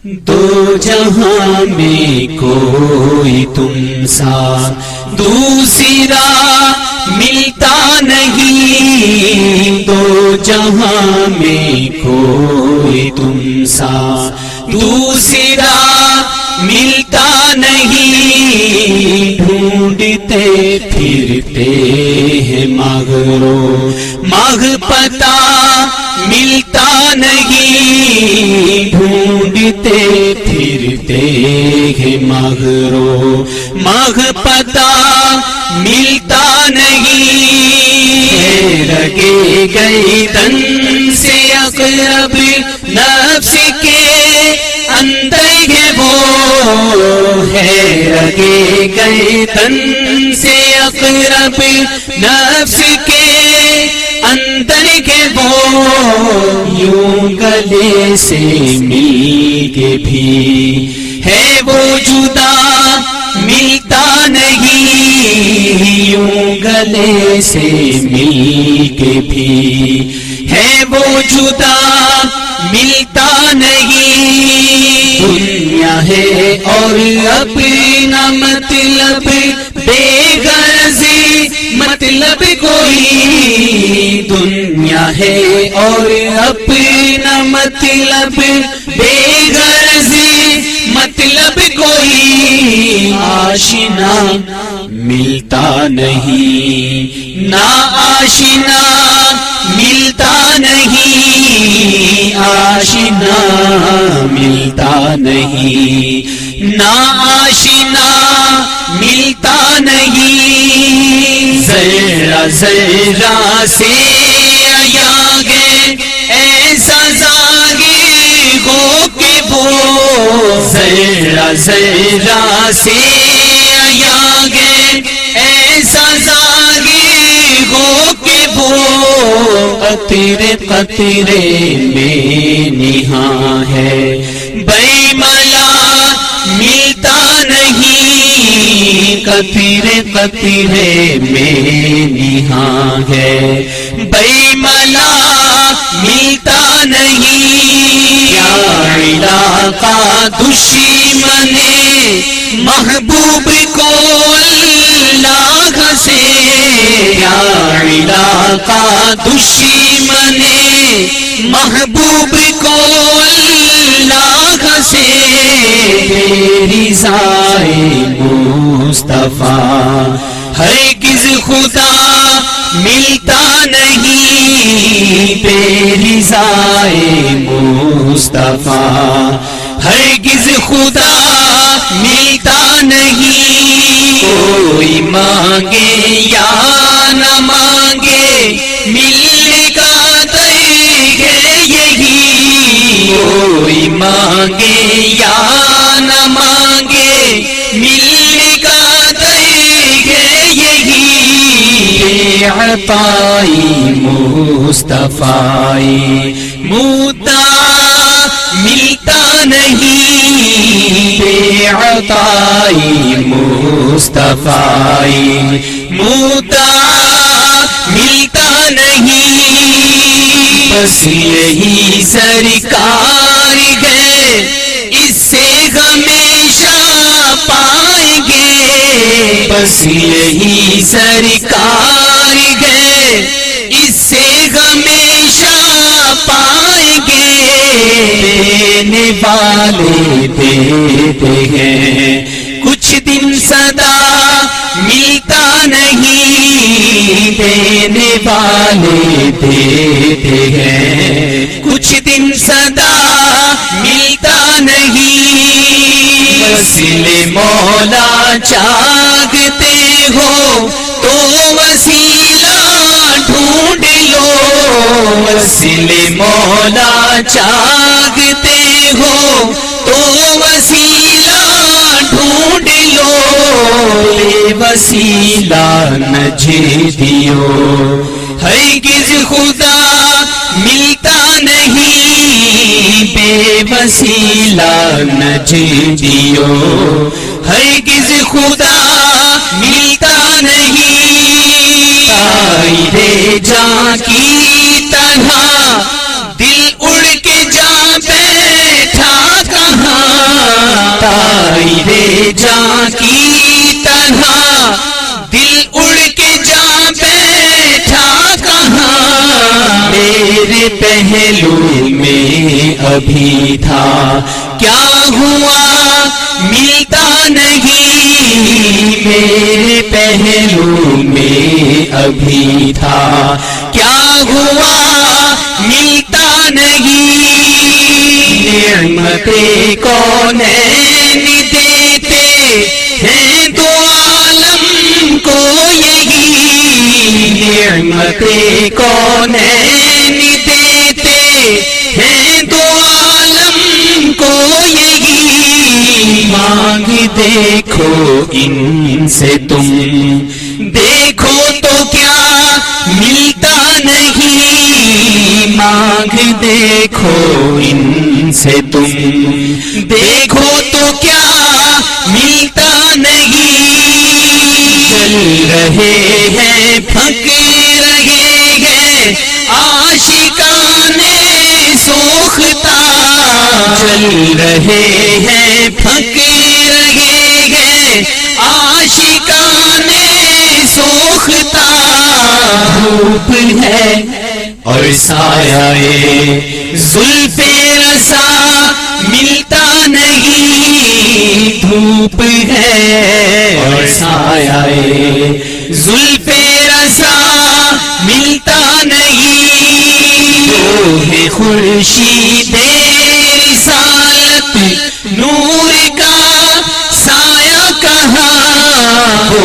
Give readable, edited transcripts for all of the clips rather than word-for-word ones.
دو جہاں میں کوئی تم سا دوسرا ملتا نہیں، دو جہاں میں کوئی تم سا دوسرا ملتا نہیں، ڈھونڈتے پھرتے ہیں مغرو مغ پتا ملتا نہیں، ڈھونڈتے پھرتے ہیں مغرو مغ پتا ملتا نہیں، رگے گردن سے اقرب نفس کے اندر ہے وہ ہے، رگے گردن سے اقرب نفس کے اندر کے وہ، یوں گلے سے مل کے بھی ہے وہ جدا ملتا نہیں، یوں گلے سے مل کے بھی ہے وہ جدا ملتا نہیں، دنیا ہے اور اپنا مطلب بے غرضی مطلب کوئی، دنیا ہے اور اپنا مطلب بے غرضی مطلب کوئی، آشنا ملتا نہیں نا آشنا ملتا نہیں، آشنا ملتا نہیں نا آشنا ملتا نہیں، ذرا ذرا سے آیا گے ایسا زاگی ہو کہ وہ، ذرا ذرا سے آیا گے ایسا زاگی ہو کہ وہ، قطرے قطرے میں نہاں ہے بے ملا ملتا نہیں، قطرے قطرے میں نہاں ہے بے ملا ملتا نہیں، کیا علاقہ دشمن محبوب کو اللہ سے، کیا علاقہ دشمن محبوب کو اللہ سے، رضائے مصطفیٰ ہرگز خدا ملتا نہیں، بے رضائے مصطفیٰ ہرگز خدا ملتا نہیں، کوئی مانگے یا نہ مانگے ملنے کا طریقہ یہی، کوئی مانگے یا نہ مانگے ملنے کا طریقہ یہی، بے عطائی مصطفیٰ مدعا ملتا نہیں، بے عطائی مصطفیٰ مدعا ملتا نہیں، بس یہی سرکار ہے اس سے ہمیشہ پائیں گے، بس یہی سرکار ہے اس سے ہمیشہ پائیں گے، دینے والے دیتے ہیں کچھ دن صدا ملتا نہیں، دینے والے دیتے ہیں کچھ دن صدا ملتا نہیں، وسیلے مولا چاہتے ہو تو وسیلہ ڈھونڈ لو، وسیلے مولا چاہتے ہو تو وسیلہ ڈھونڈ لو، بے وسیلہ نہ جھیدیو ہرگز خدا ملتا نہیں، بے وسیلہ نہ جھیدیو ہرگز خدا ملتا نہیں، طائر جاں کی طرح دل اڑ کے جا بیٹھا کہاں، میرے جان کی طرح دل اڑ کے جا بیٹھا کہاں، میرے پہلو میں ابھی تھا کیا ہوا ملتا نہیں، میرے پہلو میں ابھی تھا کیا ہوا ملتا نہیں، نعمتیں کونین دیتے ہیں دو عالم کو یہی، نعمتیں کونین دیتے ہیں دو عالم کو یہی، مانگ دیکھو ان سے تم دیکھو تو کیا ملتا نہیں، مانگ دیکھو ان سے تم دیکھو تو کیا ملتا نہیں، چل رہے ہیں پھک رہے ہیں عاشقان سوختہ، چل رہے ہیں پھک رہے ہیں عاشقان سوختہ، دھوپ ہے اور سایہ زلف رسا ملتا نہیں، دھوپ ہے اور سایہ زلف رسا ملتا نہیں، وہ ہے خورشید رسالت نور کا سایہ کہاں، وہ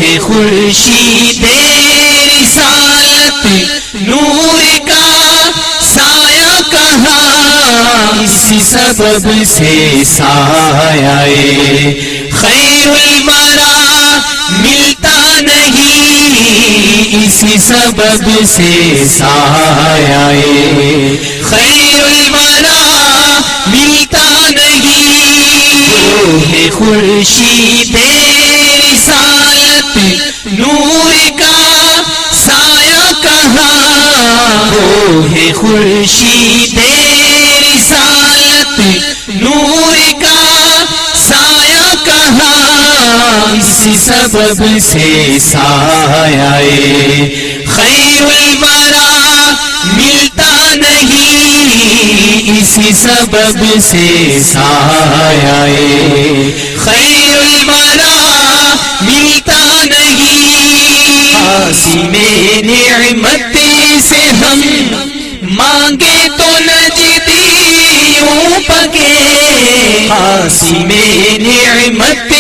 ہے خورشید رسالت نور کا سایہ کہاں، اسی سبب سے سایہ خیر الورا ملتا نہیں، اسی سبب سے سایہ خیر الورا ملتا نہیں، وہ ہے خورشید رسالت نور کا سایہ کہاں، وہ ہے خورشید رسالت نور کا سایہ کہاں، اسی سبب سے سایہ خیر الورا ملتا نہیں، اسی سبب سے سایہ خیر الورا ملتا نہیں، قاسم نعمت سے ہم مانگے تو نجدیوں پکے، قاسم نعمت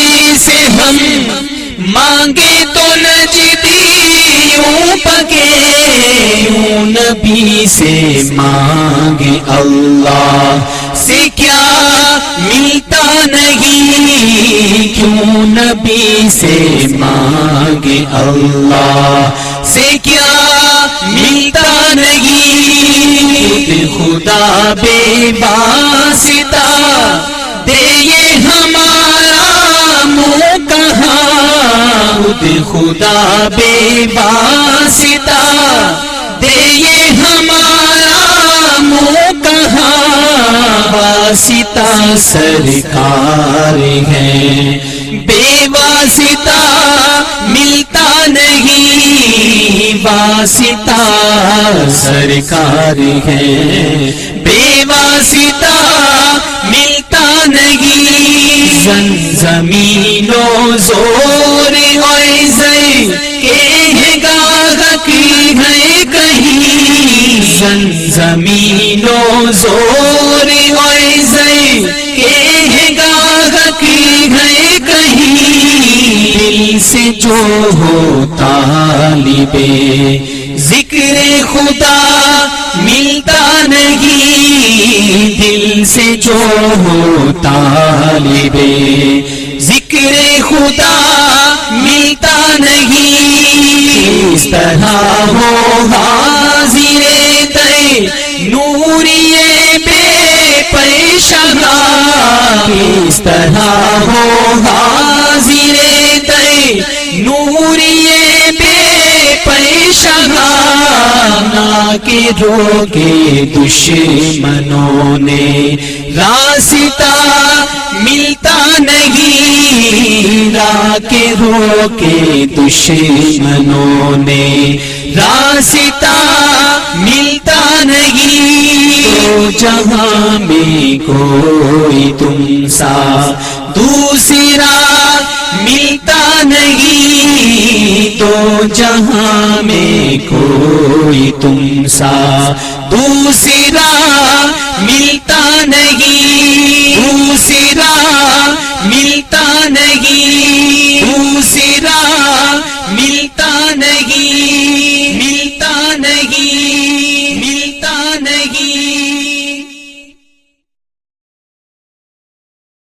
سے ہم مانگے تو نجدیوں پکے، یوں نبی سے مانگے اللہ سے کیا ملتا نہیں، کیوں نبی سے مانگے اللہ سے کیا ملتا نہیں، خود خدا بے واسطہ دے یہ ہمارا منہ کہاں، خود خدا بے واسطہ دے یہ ہمارا منہ کہاں، واسطہ سرکار ہے بے واسطہ ملتا نہیں، واسطہ سرکار ہے بے واسطہ ملتا نہیں، زمین و زور ایسے کہ ہے گاہک ہے کہیں، زمین و زور ایسے کہ ہے گاہک ہے کہیں، دل سے جو ہو طالب ذکر خدا ملتا نہیں، دل سے جو ہو طالب ذکر خدا ملتا نہیں، اس طرح ہو حاضر تے نوریے بے پیشہ، اس طرح ہو حاضر تے نوریے بے پیشہ، بنا کے روکے دشمنوں نے، راستہ ملتا نہیں راہ کے روکے دشمنوں نے، راستہ ملتا نہیں، تو جہاں میں کوئی تم سا دوسرا ملتا نہیں، تو جہاں میں کوئی تم سا دوسرا ملتا نہیں، دوسرا